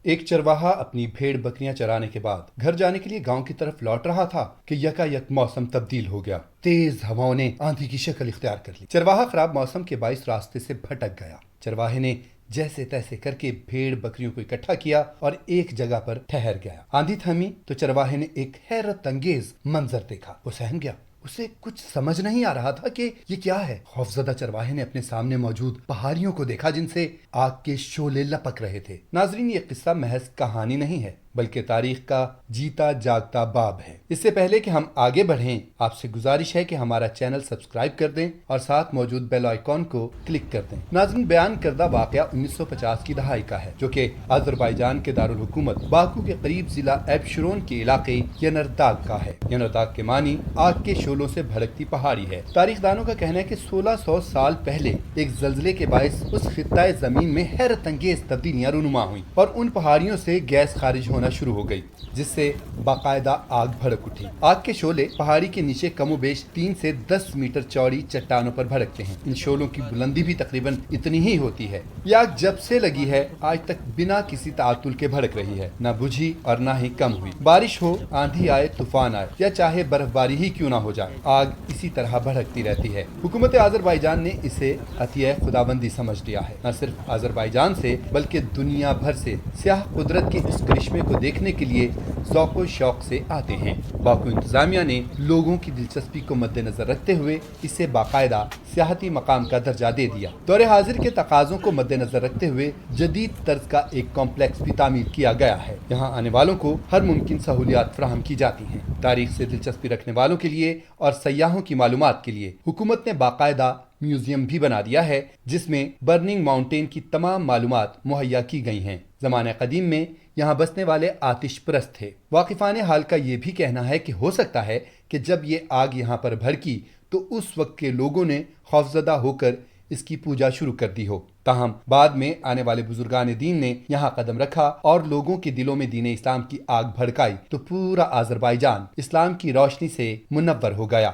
ایک چرواہا اپنی بھیڑ بکریاں چرانے کے بعد گھر جانے کے لیے گاؤں کی طرف لوٹ رہا تھا کہ یکایک موسم تبدیل ہو گیا۔ تیز ہواؤں نے آندھی کی شکل اختیار کر لی۔ چرواہا خراب موسم کے باعث راستے سے بھٹک گیا۔ چرواہے نے جیسے تیسے کر کے بھیڑ بکریوں کو اکٹھا کیا اور ایک جگہ پر ٹھہر گیا۔ آندھی تھمی تو چرواہے نے ایک حیرت انگیز منظر دیکھا۔ وہ سہم گیا۔ اسے کچھ سمجھ نہیں آ رہا تھا کہ یہ کیا ہے۔ خوفزدہ چرواہے نے اپنے سامنے موجود پہاڑیوں کو دیکھا جن سے آگ کے شعلے لپک رہے تھے۔ ناظرین، یہ قصہ محض کہانی نہیں ہے بلکہ تاریخ کا جیتا جاگتا باب ہے۔ اس سے پہلے کہ ہم آگے بڑھیں، آپ سے گزارش ہے کہ ہمارا چینل سبسکرائب کر دیں اور ساتھ موجود بیل آئیکن کو کلک کر دیں۔ ناظرین، بیان کردہ واقعہ 1950 کی دہائی کا ہے، جو کہ آذربائیجان کے دارالحکومت باکو کے قریب ضلع ایبشرون کے علاقے ینرداغ کا ہے۔ ینرداغ کے معنی آگ کے شعلوں سے بھڑکتی پہاڑی ہے۔ تاریخ دانوں کا کہنا ہے کہ 1600 سال پہلے ایک زلزلے کے باعث اس خطۂ زمین میں حیرت انگیز تبدیلیاں رونما ہوئیں اور ان پہاڑیوں سے گیس خارج ہونا شروع ہو گئی، جس سے باقاعدہ آگ بھڑک اٹھی۔ آگ کے شعلے پہاڑی کے نیچے کم و بیش 3 سے 10 میٹر چوڑی چٹانوں پر بھڑکتے ہیں۔ ان شعلوں کی بلندی بھی تقریباً اتنی ہی ہوتی ہے۔ یہ آگ جب سے لگی ہے آج تک بنا کسی تعطل کے بھڑک رہی ہے، نہ بجھی اور نہ ہی کم ہوئی۔ بارش ہو، آندھی آئے، طوفان آئے یا چاہے برف باری ہی کیوں نہ ہو جائے، آگ اسی طرح بھڑکتی رہتی ہے۔ حکومت آذربائیجان نے اسے عطیہ خداوندی سمجھ لیا ہے۔ نہ صرف آذربائیجان سے بلکہ دنیا بھر سے سیاح قدرت کے اس کرشمے کو دیکھنے کے لیے ذوق و شوق سے آتے ہیں۔ باکو انتظامیہ نے لوگوں کی دلچسپی کو مد نظر رکھتے ہوئے اسے باقاعدہ سیاحتی مقام کا درجہ دے دیا۔ دور حاضر کے تقاضوں کو مد نظر رکھتے ہوئے جدید طرز کا ایک کمپلیکس بھی تعمیر کیا گیا ہے۔ یہاں آنے والوں کو ہر ممکن سہولیات فراہم کی جاتی ہیں۔ تاریخ سے دلچسپی رکھنے والوں کے لیے اور سیاحوں کی معلومات کے لیے حکومت نے باقاعدہ میوزیم بھی بنا دیا ہے، جس میں برننگ ماؤنٹین کی تمام معلومات مہیا کی گئی ہیں۔ زمانہ قدیم میں یہاں بسنے والے آتش پرست تھے۔ واقفان حال کا یہ بھی کہنا ہے کہ ہو سکتا ہے کہ جب یہ آگ یہاں پر بھڑکی تو اس وقت کے لوگوں نے خوفزدہ ہو کر اس کی پوجا شروع کر دی ہو، تاہم بعد میں آنے والے بزرگان دین نے یہاں قدم رکھا اور لوگوں کے دلوں میں دین اسلام کی آگ بھڑکائی تو پورا آذربائیجان اسلام کی روشنی سے منور ہو گیا۔